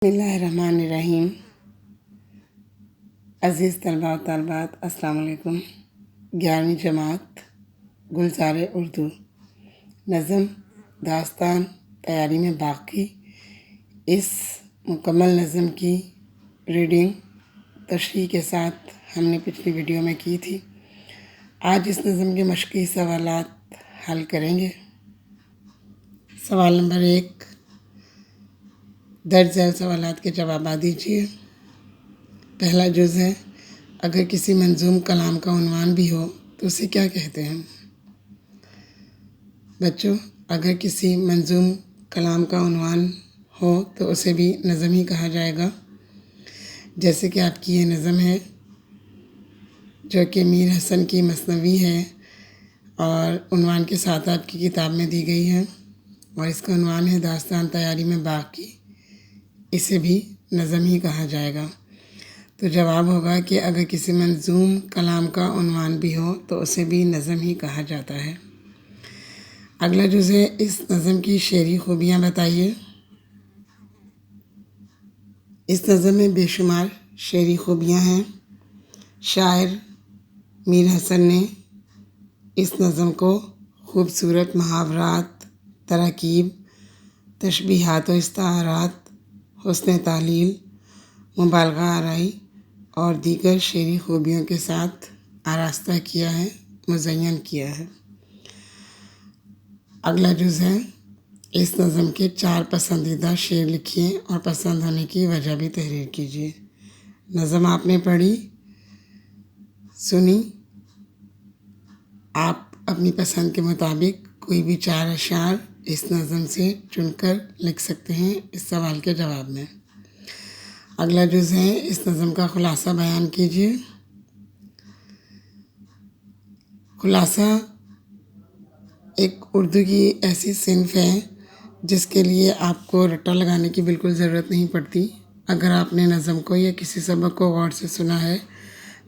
بسم اللہ الرحمن الرحیم۔ عزیز طلباء و طالبات، السلام علیکم۔ 11ویں جماعت گلزار اردو نظم داستان تیاری میں باقی، اس مکمل نظم کی ریڈنگ تشریح کے ساتھ ہم نے پچھلی ویڈیو میں کی تھی۔ آج اس نظم کے مشقی سوالات حل کریں گے۔ سوال نمبر 1، درج ذیل سوالات کے جوابات دیجیے۔ پہلا جز ہے، اگر کسی منظوم کلام کا عنوان بھی ہو تو اسے کیا کہتے ہیں؟ بچوں، اگر کسی منظوم کلام کا عنوان ہو تو اسے بھی نظم ہی کہا جائے گا۔ جیسے کہ آپ کی یہ نظم ہے جو کہ میر حسن کی مثنوی ہے اور عنوان کے ساتھ آپ کی کتاب میں دی گئی ہے، اور اس کا عنوان ہے داستان تیاری میں باقی، اسے بھی نظم ہی کہا جائے گا۔ تو جواب ہوگا کہ اگر کسی منظوم کلام کا عنوان بھی ہو تو اسے بھی نظم ہی کہا جاتا ہے۔ اگلا جز ہے، اس نظم کی شعری خوبیاں بتائیے۔ اس نظم میں بے شمار شعری خوبیاں ہیں۔ شاعر میر حسن نے اس نظم کو خوبصورت محاورات، تراکیب، تشبیہات و استعارات، حسن تعلیل، مبالغہ آرائی اور دیگر شعری خوبیوں کے ساتھ آراستہ کیا ہے، مزین کیا ہے۔ اگلا جز ہے، اس نظم کے 4 پسندیدہ شعر لکھیے اور پسند ہونے کی وجہ بھی تحریر کیجیے۔ نظم آپ نے پڑھی، سنی، آپ اپنی پسند کے مطابق کوئی بھی 4 اشعار اس نظم سے چن کر لکھ سکتے ہیں اس سوال کے جواب میں۔ اگلا جز ہے، اس نظم کا خلاصہ بیان کیجیے۔ خلاصہ ایک اردو کی ایسی صنف ہے جس کے لیے آپ کو رٹا لگانے کی بالکل ضرورت نہیں پڑتی۔ اگر آپ نے نظم کو یا کسی سبق کو غور سے سنا ہے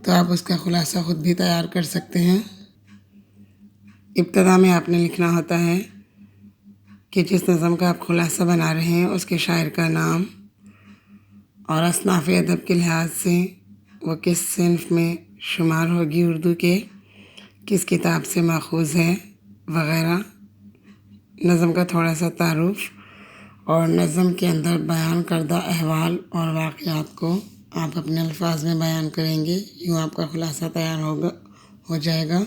تو آپ اس کا خلاصہ خود بھی تیار کر سکتے ہیں۔ ابتدا میں آپ نے لکھنا ہوتا ہے کہ جس نظم کا آپ خلاصہ بنا رہے ہیں اس کے شاعر کا نام اور اصناف ادب کے لحاظ سے وہ کس صنف میں شمار ہوگی، اردو کے کس کتاب سے ماخوذ ہے وغیرہ، نظم کا تھوڑا سا تعارف اور نظم کے اندر بیان کردہ احوال اور واقعات کو آپ اپنے الفاظ میں بیان کریں گے، یوں آپ کا خلاصہ تیار ہو جائے گا۔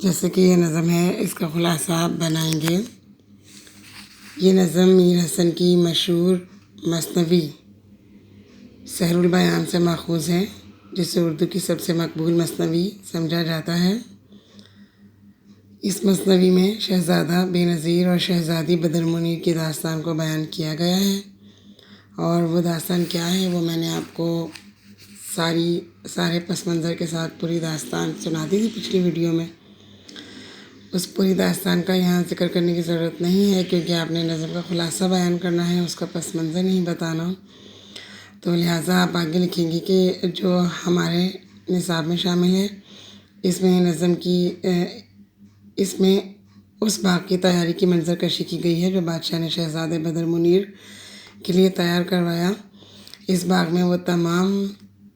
جیسے کہ یہ نظم ہے، اس کا خلاصہ آپ بنائیں گے۔ یہ نظم میر حسن کی مشہور مثنوی سحر البیان سے ماخوذ ہے، جسے اردو کی سب سے مقبول مثنوی سمجھا جاتا ہے۔ اس مثنوی میں شہزادہ بے نظیر اور شہزادی بدر منیر کی داستان کو بیان کیا گیا ہے، اور وہ داستان کیا ہے وہ میں نے آپ کو سارے پس منظر کے ساتھ پوری داستان سنا دی تھی پچھلی ویڈیو میں۔ اس پوری داستان کا یہاں ذکر کرنے کی ضرورت نہیں ہے کیونکہ آپ نے نظم کا خلاصہ بیان کرنا ہے، اس کا پس منظر نہیں بتانا، تو لہٰذا آپ آگے لکھیں گی کہ جو ہمارے نصاب میں شامل ہے اس میں نظم کی اس میں اس باغ کی تیاری کی منظر کشی کی گئی ہے جو بادشاہ نے شہزادے بدر منیر کے لیے تیار کروایا۔ اس باغ میں وہ تمام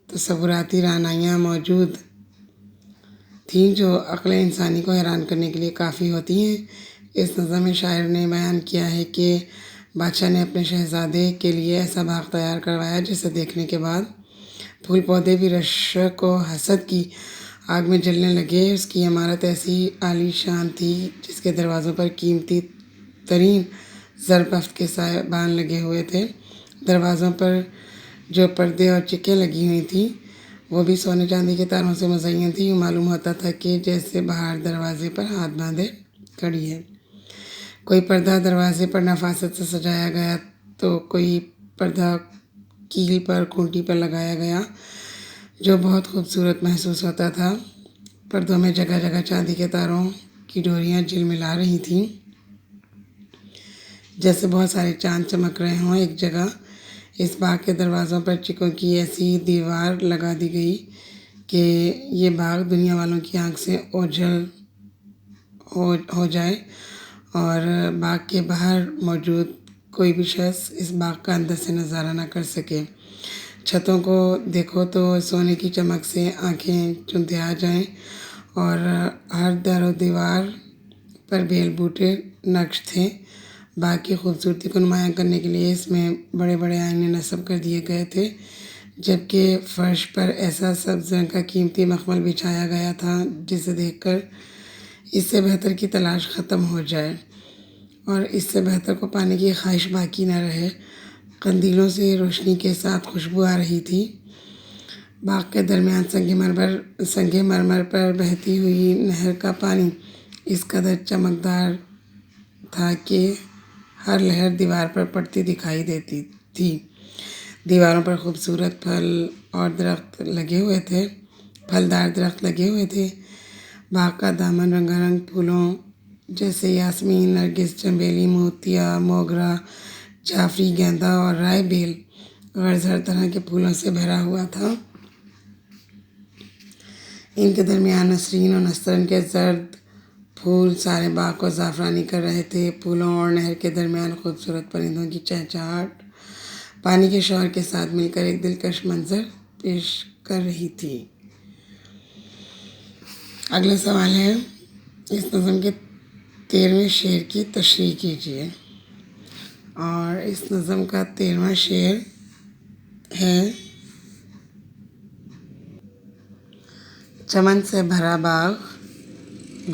تصوراتی رعنائیاں موجود تھیں جو عقل انسانی کو حیران کرنے کے لیے کافی ہوتی ہیں۔ اس نظم میں شاعر نے بیان کیا ہے کہ بادشاہ نے اپنے شہزادے کے لیے ایسا باغ تیار کروایا جسے دیکھنے کے بعد پھول پودے بھی رشک و حسد کی آگ میں جلنے لگے۔ اس کی عمارت ایسی عالی شان تھی جس کے دروازوں پر قیمتی ترین زربفت کے سائبان لگے ہوئے تھے۔ دروازوں پر جو پردے اور چکیں لگی ہوئی تھیں وہ بھی سونے چاندی کے تاروں سے مزین تھی۔ یوں معلوم ہوتا تھا کہ جیسے بہار دروازے پر ہاتھ باندھے کھڑی ہے۔ کوئی پردہ دروازے پر نفاست سے سجایا گیا تو کوئی پردہ کیل پر کھونٹی پر لگایا گیا جو بہت خوبصورت محسوس ہوتا تھا۔ پردوں میں جگہ جگہ چاندی کے تاروں کی ڈوریاں جلملا رہی تھیں جیسے بہت سارے چاند چمک رہے ہوں ایک جگہ۔ اس باغ کے دروازوں پر چکوں کی ایسی دیوار لگا دی گئی کہ یہ باغ دنیا والوں کی آنکھ سے اوجھل ہو جائے، اور باغ کے باہر موجود کوئی بھی شخص اس باغ کا اندر سے نظارہ نہ کر سکے۔ چھتوں کو دیکھو تو سونے کی چمک سے آنکھیں چنتے آ جائیں، اور ہر در و دیوار پر بیل بوٹے نقش تھے۔ باغ کی خوبصورتی کو نمایاں کرنے کے لیے اس میں بڑے بڑے آئینے نصب کر دیے گئے تھے، جبکہ فرش پر ایسا سبز رنگ کا قیمتی مخمل بچھایا گیا تھا جسے دیکھ کر اس سے بہتر کی تلاش ختم ہو جائے اور اس سے بہتر کو پانے کی خواہش باقی نہ رہے۔ قندیلوں سے روشنی کے ساتھ خوشبو آ رہی تھی۔ باغ کے درمیان سنگ مرمر پر بہتی ہوئی نہر کا پانی اس قدر چمکدار تھا کہ ہر لہر دیوار پر پڑتی دکھائی دیتی تھی۔ دیواروں پر خوبصورت پھلدار درخت لگے ہوئے تھے۔ باغ کا دامن رنگا رنگ پھولوں جیسے یاسمین، نرگس، چنبیلی، موتیا، موگرا، جعفری، گیندا اور رائے بیل غرض ہر طرح کے پھولوں سے بھرا ہوا تھا۔ ان کے درمیان نسرین اور نسترن کے زرد پھول سارے باغ کو زعفرانی کر رہے تھے۔ پھولوں اور نہر کے درمیان خوبصورت پرندوں کی چہچہاہٹ پانی کے شور کے ساتھ مل کر ایک دلکش منظر پیش کر رہی تھی۔ اگلا سوال ہے، اس نظم کے 13ویں شعر کی تشریح کیجیے۔ اور اس نظم کا 13واں شعر ہے، چمن سے بھرا باغ،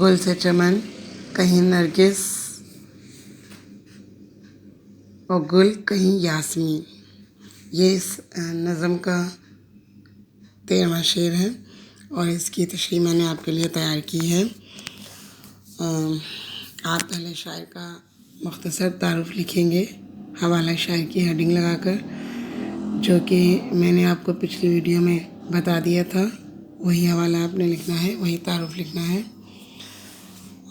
گل سے چمن، کہیں نرگس اور گل کہیں یاسمین۔ یہ اس نظم کا 13واں شعر ہے اور اس کی تشریح میں نے آپ کے لیے تیار کی ہے۔ آپ پہلے شاعر کا مختصر تعارف لکھیں گے حوالہ شاعر کی ہیڈنگ لگا کر، جو کہ میں نے آپ کو پچھلی ویڈیو میں بتا دیا تھا۔ وہی حوالہ آپ نے لکھنا ہے، وہی تعارف لکھنا ہے،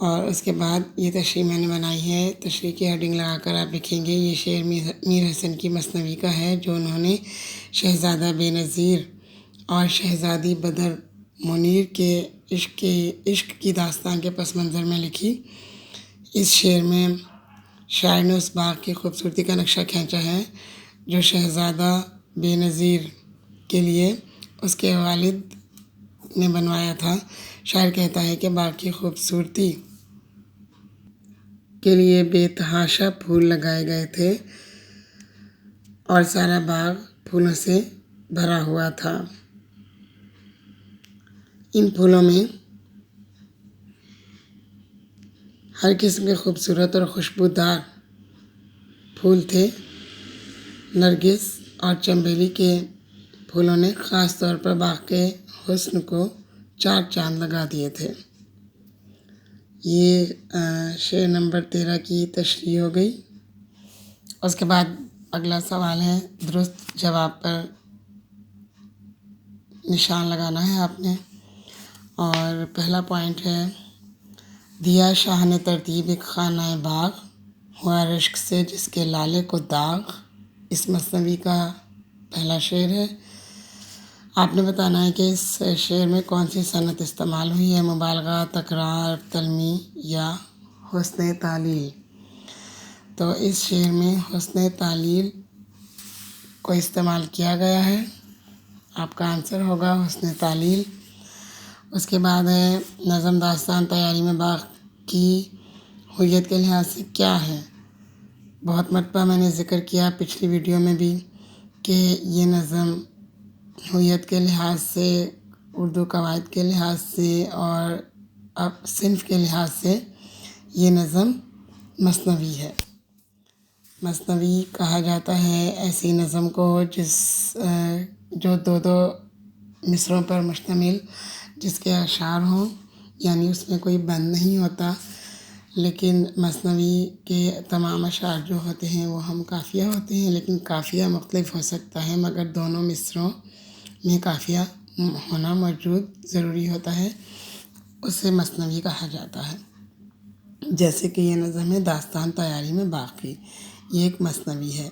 اور اس کے بعد یہ تشریح میں نے بنائی ہے۔ تشریح کی ہیڈنگ لگا کر آپ لکھیں گے، یہ شعر میر حسن کی مثنوی کا ہے، جو انہوں نے شہزادہ بے نظیر اور شہزادی بدر منیر کے عشق کی داستان کے پس منظر میں لکھی۔ اس شعر میں شاعر نے اس باغ کی خوبصورتی کا نقشہ کھینچا ہے جو شہزادہ بے نظیر کے لیے اس کے والد نے بنوایا تھا۔ شاعر کہتا ہے کہ باغ کی خوبصورتی کے لیے بے تحاشا پھول لگائے گئے تھے اور سارا باغ پھولوں سے بھرا ہوا تھا۔ ان پھولوں میں ہر قسم کے خوبصورت اور خوشبودار پھول تھے۔ نرگس اور چنبیلی کے پھولوں نے خاص طور پر باغ کے حسن کو چار چاند لگا دیے تھے۔ یہ شعر نمبر 13 کی تشریح ہو گئی۔ اس کے بعد اگلا سوال ہے، درست جواب پر نشان لگانا ہے آپ نے۔ اور پہلا پوائنٹ ہے، دیا شاہ نے ترتیب ایک خانہ باغ، ہوا رشک سے جس کے لالے کو داغ۔ اس مثنوی کا پہلا شعر ہے۔ آپ نے بتانا ہے کہ اس شعر میں کون سی صنعت استعمال ہوئی ہے، مبالغہ، تکرار، تلمیح یا حسن تعلیل۔ تو اس شعر میں حسن تعلیل کو استعمال کیا گیا ہے، آپ کا آنسر ہوگا حسن تعلیل۔ اس کے بعد ہے، نظم داستان تیاری میں باغ کی ہویت کے لحاظ سے کیا ہے؟ بہت مرتبہ میں نے ذکر کیا پچھلی ویڈیو میں بھی کہ یہ نظم ہویت کے لحاظ سے، اردو قواعد کے لحاظ سے اور صنف کے لحاظ سے یہ نظم مثنوی ہے۔ مثنوی کہا جاتا ہے ایسی نظم کو جو دو مصرعوں پر مشتمل، جس کے اشعار ہوں، یعنی اس میں کوئی بند نہیں ہوتا، لیکن مثنوی کے تمام اشعار جو ہوتے ہیں وہ ہم قافیہ ہوتے ہیں، لیکن قافیہ مختلف ہو سکتا ہے، مگر دونوں مصرعوں میں قافیہ ہونا موجود ضروری ہوتا ہے، اسے مثنوی کہا جاتا ہے۔ جیسے کہ یہ نظم ہے، داستان تیاری میں باغ کی، یہ ایک مثنوی ہے۔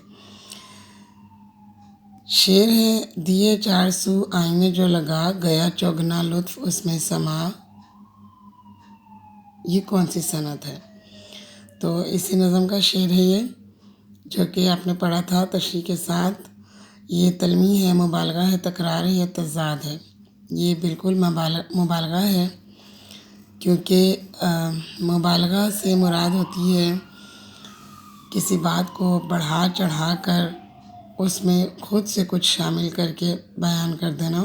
شعر ہے، دیے چار سو آئینے جو لگا، گیا چوگنا لطف اس میں سما۔ یہ کون سی صنعت ہے؟ تو اسی نظم کا شعر ہے یہ، جو کہ آپ نے پڑھا تھا تشریح کے ساتھ، یہ تلمیح ہے، مبالغہ ہے، تکرار ہے یا تضاد ہے؟ یہ بالکل مبالغہ ہے، کیونکہ مبالغہ سے مراد ہوتی ہے کسی بات کو بڑھا چڑھا کر اس میں خود سے کچھ شامل کر کے بیان کر دینا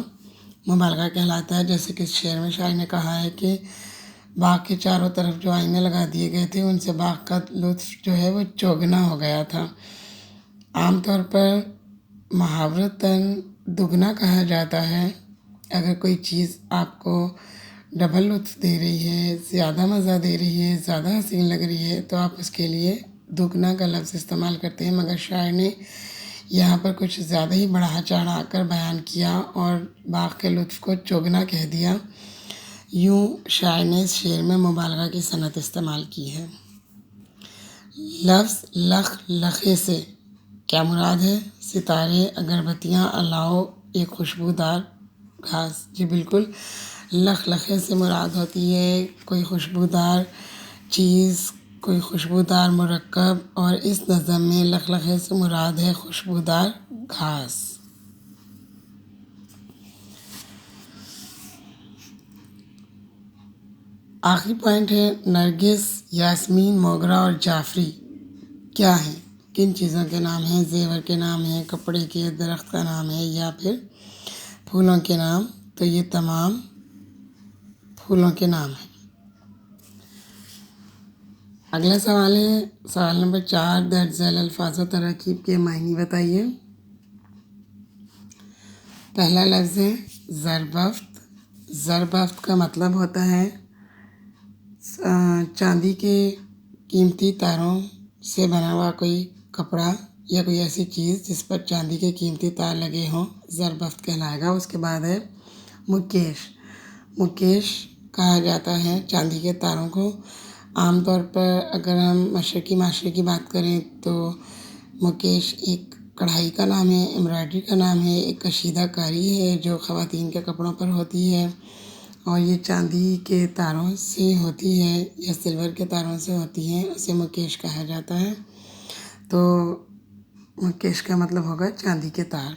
مبالغہ کہلاتا ہے۔ جیسے کہ شعر میں شاعر نے کہا ہے کہ باغ کے چاروں طرف جو آئینے لگا دیے گئے تھے ان سے باغ کا لطف جو ہے وہ چوگنا ہو گیا تھا۔ عام طور پر محاورتاً دگنا کہا جاتا ہے اگر کوئی چیز آپ کو ڈبل لطف دے رہی ہے، زیادہ مزہ دے رہی ہے، زیادہ حسین لگ رہی ہے تو آپ اس کے لیے دگنا کا لفظ استعمال کرتے ہیں، مگر شاعر نے یہاں پر کچھ زیادہ ہی بڑھا چڑھا کر بیان کیا اور باغ کے لطف کو چوگنا کہہ دیا۔ یوں شاعر نے اس شعر میں مبالغہ کی صنعت استعمال کی ہے۔ لفظ لخ لخے سے کیا مراد ہے؟ ستارے، اگربتیاں، الاؤ، ایک خوشبودار گھاس۔ جی بالکل، لخ لخے سے مراد ہوتی ہے کوئی خوشبودار چیز، کوئی خوشبودار مرکب، اور اس نظم میں لخ لخے سے مراد ہے خوشبودار گھاس۔ آخری پوائنٹ ہے نرگس، یاسمین، موگرا اور جعفری کیا ہیں؟ کن چیزوں کے نام ہیں؟ زیور کے نام ہیں، کپڑے کے، درخت کا نام ہے یا پھر پھولوں کے نام؟ تو یہ تمام پھولوں کے نام ہیں۔ اگلا سوال ہے سوال نمبر 4، درج ذیل الفاظ و تراکیب کے معنی بتائیے۔ پہلا لفظ ہے زربفت۔ زربفت کا مطلب ہوتا ہے چاندی کے قیمتی تاروں سے بنا ہوا کوئی کپڑا یا کوئی ایسی چیز جس پر چاندی کے قیمتی تار لگے ہوں، زربفت کہلائے گا۔ اس کے بعد ہے مکیش۔ مکیش کہا جاتا ہے چاندی کے تاروں کو۔ عام طور پر اگر ہم مشرقی معاشرے کی بات کریں تو مکیش ایک کڑھائی کا نام ہے، امبرائڈری کا نام ہے، ایک کشیدہ کاری ہے جو خواتین کے کپڑوں پر ہوتی ہے اور یہ چاندی کے تاروں سے ہوتی ہے یا سلور کے تاروں سے ہوتی ہے، اسے مکیش کہا جاتا ہے۔ تو مکیش کا مطلب ہوگا چاندی کے تار۔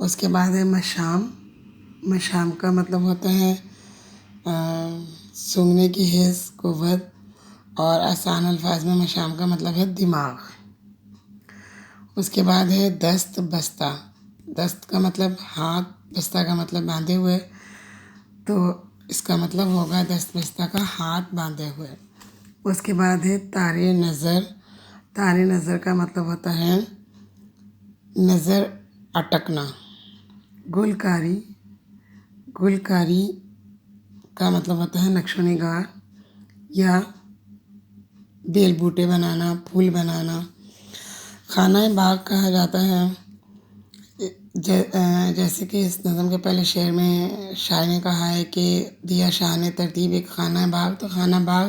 اس کے بعد ہے مشام۔ مشام کا مطلب ہوتا ہے سونگھنے کی حس، قوت، اور آسان الفاظ میں مشام کا مطلب ہے دماغ۔ اس کے بعد ہے دست بستہ۔ دست کا مطلب ہاتھ، بستہ کا مطلب باندھے ہوئے، تو اس کا مطلب ہوگا دست بستہ کا ہاتھ باندھے ہوئے۔ اس کے بعد ہے تار نظر۔ تار نظر کا مطلب ہوتا ہے نظر اٹکنا۔ گلکاری۔ گلکاری کا مطلب ہوتا ہے نقش و نگار یا بیل بوٹے بنانا، پھول بنانا۔ خانہ باغ کہا جاتا ہے جیسے کہ اس نظم کے پہلے شعر میں شاعر نے کہا ہے کہ دیا شاہ نے ترتیب ایک خانہ باغ۔ تو خانہ باغ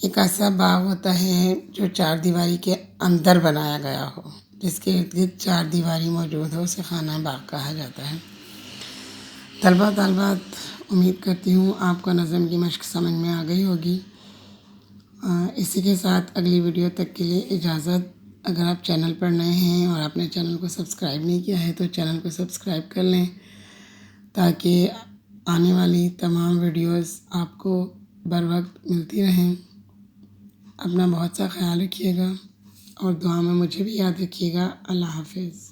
ایک ایسا باغ ہوتا ہے جو چار دیواری کے اندر بنایا گیا ہو، جس کے ارد گرد چار دیواری موجود ہو، اسے خانہ باغ کہا جاتا ہے۔ طلبہ طالبات، امید کرتی ہوں آپ کو نظم کی مشق سمجھ میں آ گئی ہوگی۔ اسی کے ساتھ اگلی ویڈیو تک کے لیے اجازت۔ اگر آپ چینل پر نئے ہیں اور آپ نے چینل کو سبسکرائب نہیں کیا ہے تو چینل کو سبسکرائب کر لیں تاکہ آنے والی تمام ویڈیوز آپ کو بر وقت ملتی رہیں۔ اپنا بہت سا خیال رکھیے گا اور دعا میں مجھے بھی یاد رکھیے گا۔ اللہ حافظ۔